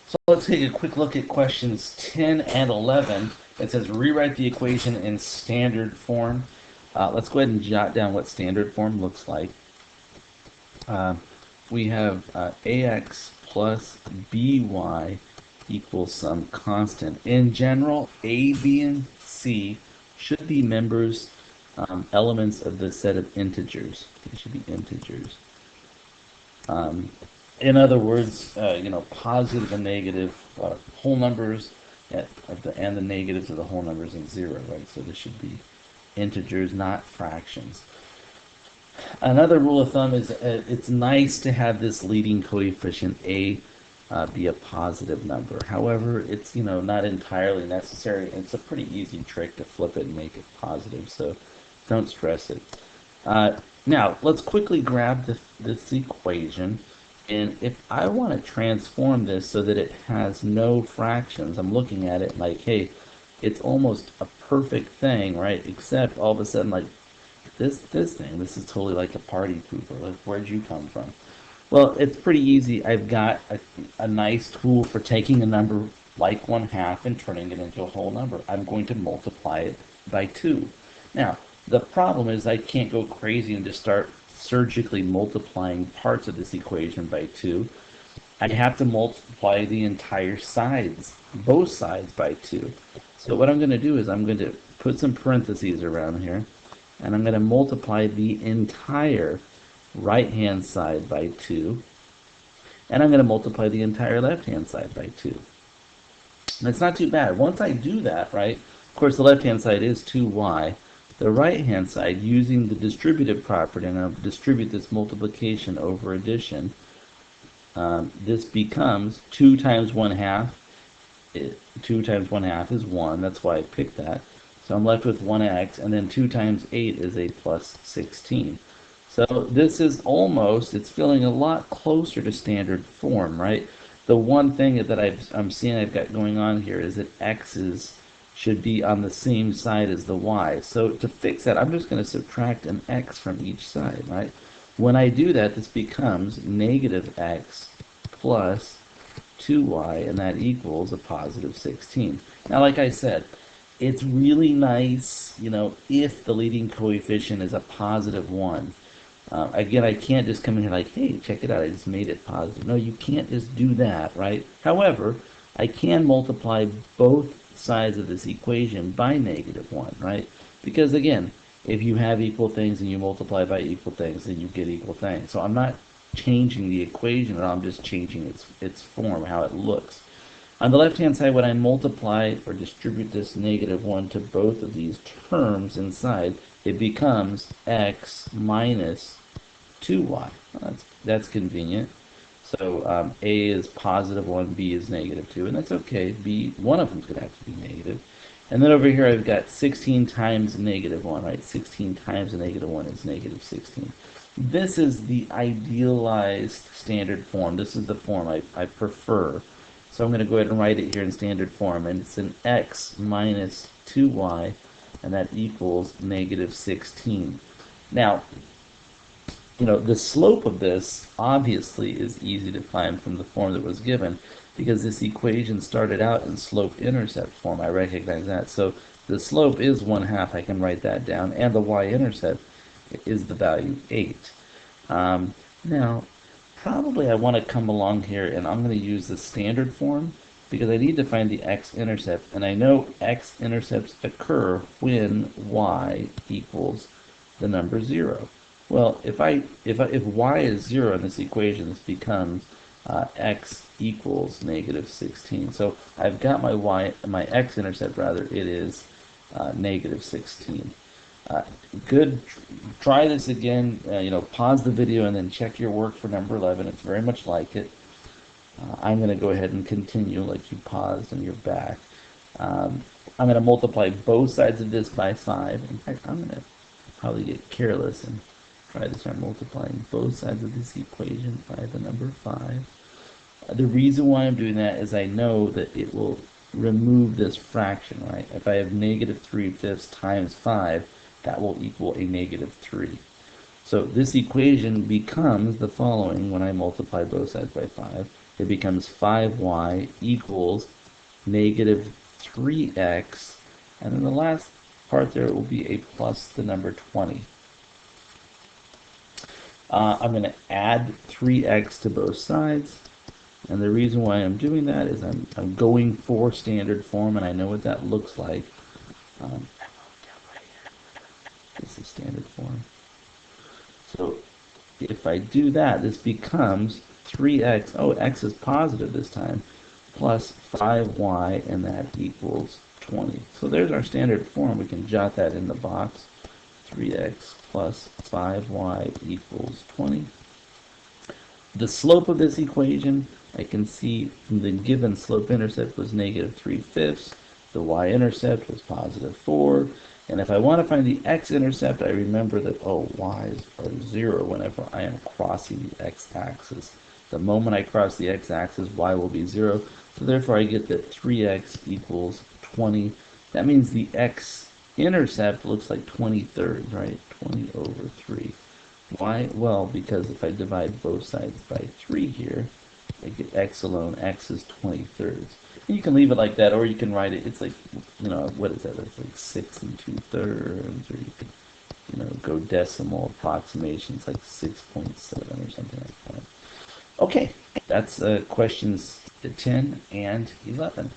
So let's take a quick look at questions 10 and 11. It says rewrite the equation in standard form. Let's go ahead and jot down what standard form looks like. Uh, we have ax plus by equals some constant. In general, a, b, and c should be members, elements of the set of integers. They should be integers. Um, in other words, positive and negative whole numbers and the negatives of the whole numbers and zero, right? So this should be integers, not fractions. Another rule of thumb is it's nice to have this leading coefficient a be a positive number. However, it's not entirely necessary. It's a pretty easy trick to flip it and make it positive, so don't stress it. Now, let's quickly grab this equation, and if I want to transform this so that it has no fractions, I'm looking at it like, hey, it's almost a perfect thing, right? Except all of a sudden, like, this is totally like a party pooper. Like, where'd you come from? Well, it's pretty easy. I've got a nice tool for taking a number like 1/2 and turning it into a whole number. I'm going to multiply it by 2. Now, the problem is I can't go crazy and just start surgically multiplying parts of this equation by 2. I have to multiply the entire sides, both sides by 2. So what I'm going to do is I'm going to put some parentheses around here, and I'm going to multiply the entire right-hand side by 2, and I'm going to multiply the entire left-hand side by 2. And it's not too bad. Once I do that, right, of course the left-hand side is 2y. The right-hand side, using the distributive property, and I'll distribute this multiplication over addition, this becomes 2 times 1/2. 2 times 1/2 is 1. That's why I picked that. So I'm left with 1x, and then 2 times 8 is a plus 16. So this is almost, it's feeling a lot closer to standard form, right? The one thing that I'm seeing I've got going on here is that x's should be on the same side as the y. So to fix that, I'm just going to subtract an x from each side, right? When I do that, this becomes negative x plus 2y, and that equals a positive 16. Now, like I said, it's really nice, if the leading coefficient is a positive 1. Again, I can't just come in here like, hey, check it out, I just made it positive. No, you can't just do that, right? However, I can multiply both sides of this equation by negative 1, right? Because again, if you have equal things and you multiply by equal things, then you get equal things. So I'm not changing the equation at all, I'm just changing its form, how it looks. On the left-hand side, when I multiply or distribute this negative 1 to both of these terms inside, it becomes x minus 2y. Well, that's convenient. So a is positive 1, b is negative 2, and that's okay. B, one of them's going to have to be negative. And then over here I've got 16 times negative 1, right? 16 times a negative 1 is negative 16. This is the idealized standard form. This is the form I prefer. So I'm going to go ahead and write it here in standard form, and it's an x minus 2y, and that equals negative 16. Now, the slope of this obviously is easy to find from the form that was given, because this equation started out in slope-intercept form. I recognize that. So the slope is 1/2. I can write that down. And the y-intercept is the value 8. Now, probably I want to come along here, and I'm going to use the standard form, because I need to find the x-intercept. And I know x-intercepts occur when y equals the number 0. Well, if y is 0 in this equation, this becomes x equals negative 16. So I've got my x-intercept rather, it is negative 16. Good. Try this again. Pause the video and then check your work for number 11. It's very much like it. I'm going to go ahead and continue like you paused and you're back. I'm going to multiply both sides of this by 5. In fact, I'm going to probably get careless and try to start multiplying both sides of this equation by the number 5. The reason why I'm doing that is I know that it will remove this fraction, right? If I have negative 3/5 times 5, that will equal a negative 3. So this equation becomes the following when I multiply both sides by 5. it becomes 5y equals negative 3x, and then the last part there will be a plus the number 20. I'm going to add 3x to both sides, and the reason why I'm doing that is I'm going for standard form, and I know what that looks like. This is standard form. So if I do that, this becomes 3x, oh, x is positive this time, plus 5y, and that equals 20. So there's our standard form. We can jot that in the box. 3x plus 5y equals 20. The slope of this equation, I can see the given slope-intercept was negative 3/5. The y-intercept was positive 4. And if I want to find the x-intercept, I remember that, oh, y's are 0 whenever I am crossing the x-axis. The moment I cross the x-axis, y will be 0. So therefore, I get that 3x equals 20. That means the x-intercept looks like 20/3, right? 20 over 3. Why? Well, because if I divide both sides by 3 here, I get x alone. X is 20/3. And you can leave it like that, or you can write it. It's like, what is that? It's like 6 2/3, or you could, go decimal approximation. It's like 6.7 or something like that. Okay, that's questions 10 and 11.